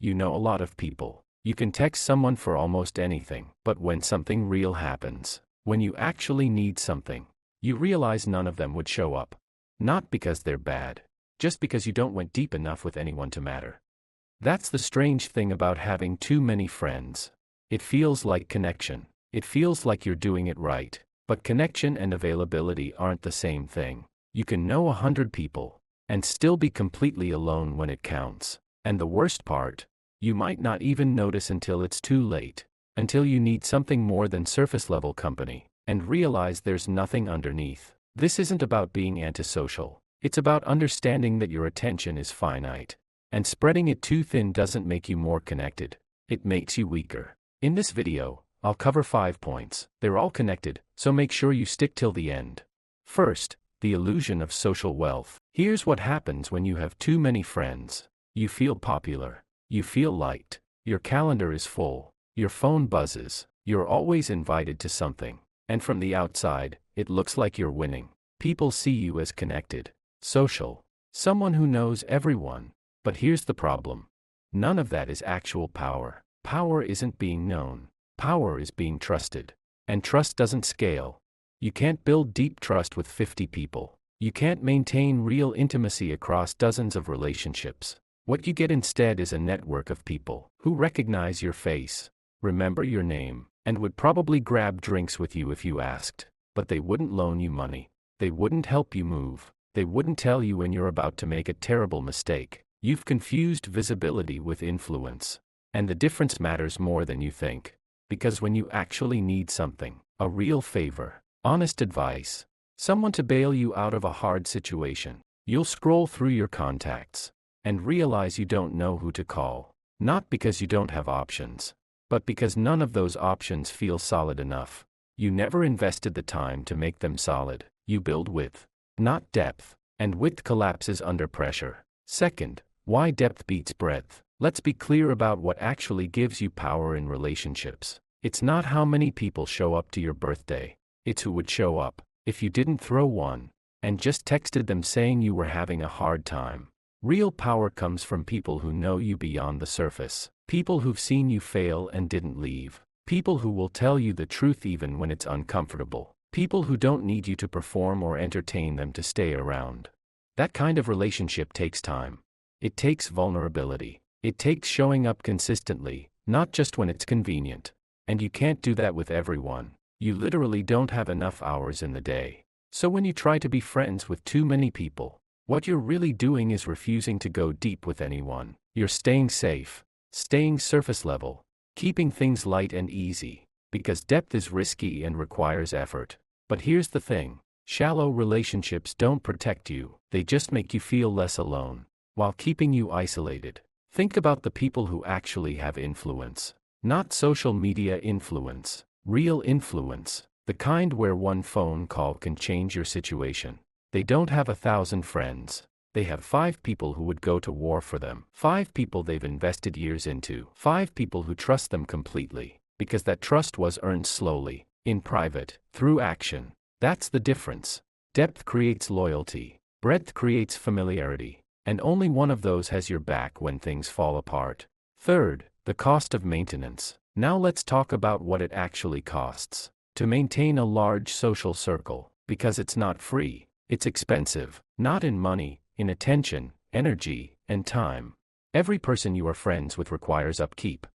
You know a lot of people. You can text someone for almost anything. But when something real happens, when you actually need something, you realize none of them would show up. Not because they're bad, just because you don't went deep enough with anyone to matter. That's the strange thing about having too many friends. It feels like connection. It feels like you're doing it right. But connection and availability aren't the same thing. You can know 100 people and still be completely alone when it counts. And the worst part, you might not even notice until it's too late, until you need something more than surface-level company, and realize there's nothing underneath. This isn't about being antisocial. It's about understanding that your attention is finite. And spreading it too thin doesn't make you more connected. It makes you weaker. In this video, I'll cover 5 points. They're all connected, so make sure you stick till the end. First, the illusion of social wealth. Here's what happens when you have too many friends. You feel popular. You feel liked. Your calendar is full. Your phone buzzes. You're always invited to something. And from the outside, it looks like you're winning. People see you as connected, social, someone who knows everyone. But here's the problem. None of that is actual power. Power isn't being known. Power is being trusted. And trust doesn't scale. You can't build deep trust with 50 people. You can't maintain real intimacy across dozens of relationships. What you get instead is a network of people who recognize your face, remember your name, and would probably grab drinks with you if you asked. But they wouldn't loan you money. They wouldn't help you move. They wouldn't tell you when you're about to make a terrible mistake. You've confused visibility with influence. And the difference matters more than you think. Because when you actually need something, a real favor, honest advice, someone to bail you out of a hard situation, you'll scroll through your contacts and realize you don't know who to call. Not because you don't have options, but because none of those options feel solid enough. You never invested the time to make them solid. You build width, not depth, and width collapses under pressure. Second, why depth beats breadth. Let's be clear about what actually gives you power in relationships. It's not how many people show up to your birthday. It's who would show up if you didn't throw one and just texted them saying you were having a hard time. Real power comes from people who know you beyond the surface. People who've seen you fail and didn't leave. People who will tell you the truth even when it's uncomfortable. People who don't need you to perform or entertain them to stay around. That kind of relationship takes time. It takes vulnerability. It takes showing up consistently, not just when it's convenient. And you can't do that with everyone. You literally don't have enough hours in the day. So when you try to be friends with too many people, what you're really doing is refusing to go deep with anyone. You're staying safe, staying surface level, keeping things light and easy, because depth is risky and requires effort. But here's the thing. Shallow relationships don't protect you. They just make you feel less alone, while keeping you isolated. Think about the people who actually have influence. Not social media influence. Real influence. The kind where one phone call can change your situation. They don't have 1,000 friends. They have 5 people who would go to war for them. 5 people they've invested years into. 5 people who trust them completely. Because that trust was earned slowly, in private, through action. That's the difference. Depth creates loyalty. Breadth creates familiarity. And only one of those has your back when things fall apart. Third, the cost of maintenance. Now let's talk about what it actually costs to maintain a large social circle, because it's not free. It's expensive, not in money, in attention, energy, and time. Every person you are friends with requires upkeep.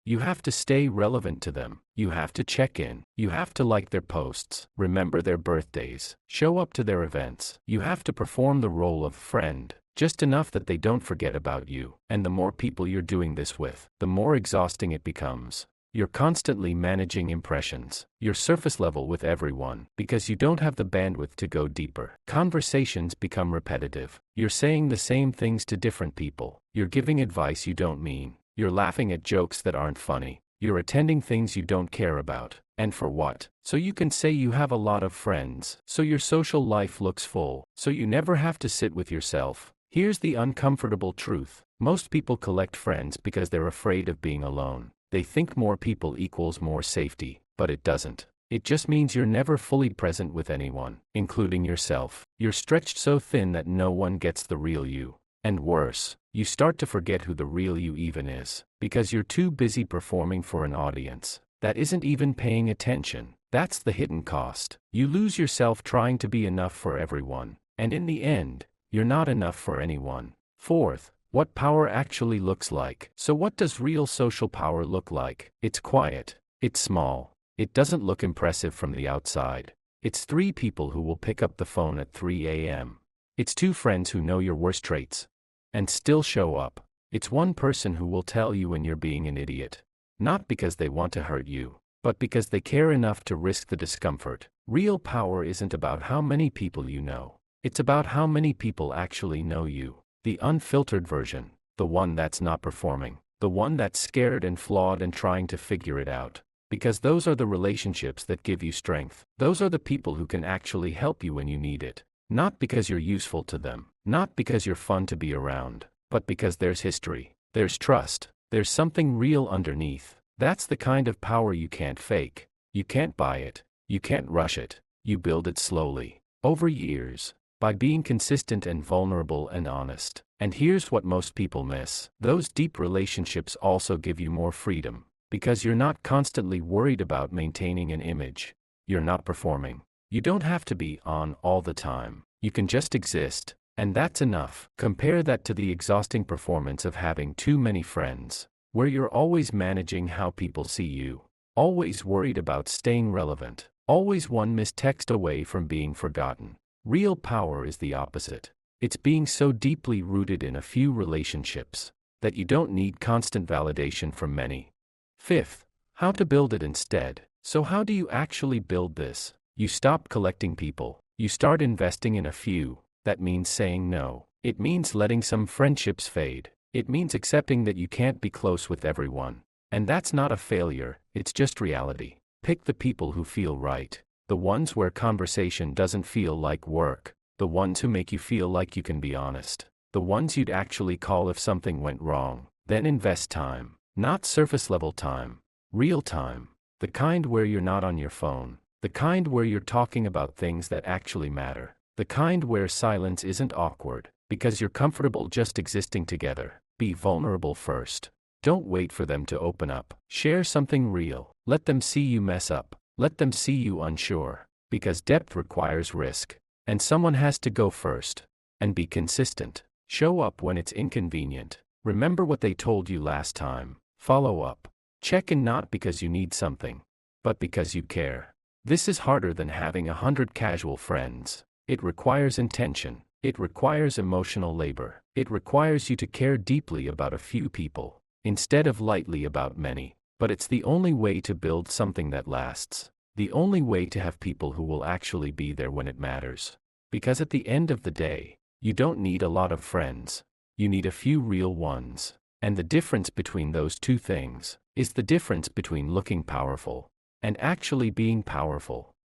You have to stay relevant to them. You have to check in. You have to like their posts, remember their birthdays, show up to their events. You have to perform the role of friend, just enough that they don't forget about you. And the more people you're doing this with, the more exhausting it becomes. You're constantly managing impressions. You're surface level with everyone, because you don't have the bandwidth to go deeper. Conversations become repetitive. You're saying the same things to different people. You're giving advice you don't mean. You're laughing at jokes that aren't funny. You're attending things you don't care about. And for what? So you can say you have a lot of friends. So your social life looks full. So you never have to sit with yourself. Here's the uncomfortable truth. Most people collect friends because they're afraid of being alone. They think more people equals more safety, but it doesn't. It just means you're never fully present with anyone, including yourself. You're stretched so thin that no one gets the real you. And worse, You start to forget who the real you even is, because you're too busy performing for an audience that isn't even paying attention. That's the hidden cost. You lose yourself trying to be enough for everyone, and in the end, you're not enough for anyone. Fourth, what power actually looks like. So what does real social power look like? It's quiet. It's small. It doesn't look impressive from the outside. It's 3 people who will pick up the phone at 3 a.m. It's 2 friends who know your worst traits and still show up. It's 1 person who will tell you when you're being an idiot. Not because they want to hurt you, but because they care enough to risk the discomfort. Real power isn't about how many people you know. It's about how many people actually know you. The unfiltered version, the one that's not performing, the one that's scared and flawed and trying to figure it out. Because those are the relationships that give you strength. Those are the people who can actually help you when you need it. Not because you're useful to them, not because you're fun to be around, but because there's history, there's trust, there's something real underneath. That's the kind of power you can't fake. You can't buy it. You can't rush it. You build it slowly, over years, by being consistent and vulnerable and honest. And here's what most people miss. Those deep relationships also give you more freedom, because you're not constantly worried about maintaining an image. You're not performing. You don't have to be on all the time. You can just exist, and that's enough. Compare that to the exhausting performance of having too many friends, where you're always managing how people see you, always worried about staying relevant, always one missed text away from being forgotten. Real power is the opposite. It's being so deeply rooted in a few relationships that you don't need constant validation from many. Fifth, how to build it instead. So how do you actually build this? You stop collecting people. You start investing in a few. That means saying no. It means letting some friendships fade. It means accepting that you can't be close with everyone. And that's not a failure, it's just reality. Pick the people who feel right. The ones where conversation doesn't feel like work. The ones who make you feel like you can be honest. The ones you'd actually call if something went wrong. Then invest time. Not surface-level time. Real time. The kind where you're not on your phone. The kind where you're talking about things that actually matter. The kind where silence isn't awkward, because you're comfortable just existing together. Be vulnerable first. Don't wait for them to open up. Share something real. Let them see you mess up. Let them see you unsure. Because depth requires risk. And someone has to go first. And be consistent. Show up when it's inconvenient. Remember what they told you last time. Follow up. Check in not because you need something, but because you care. This is harder than having 100 casual friends. It requires intention. It requires emotional labor. It requires you to care deeply about a few people, instead of lightly about many. But it's the only way to build something that lasts. The only way to have people who will actually be there when it matters. Because at the end of the day, you don't need a lot of friends. You need a few real ones. And the difference between those two things is the difference between looking powerful and actually being powerful.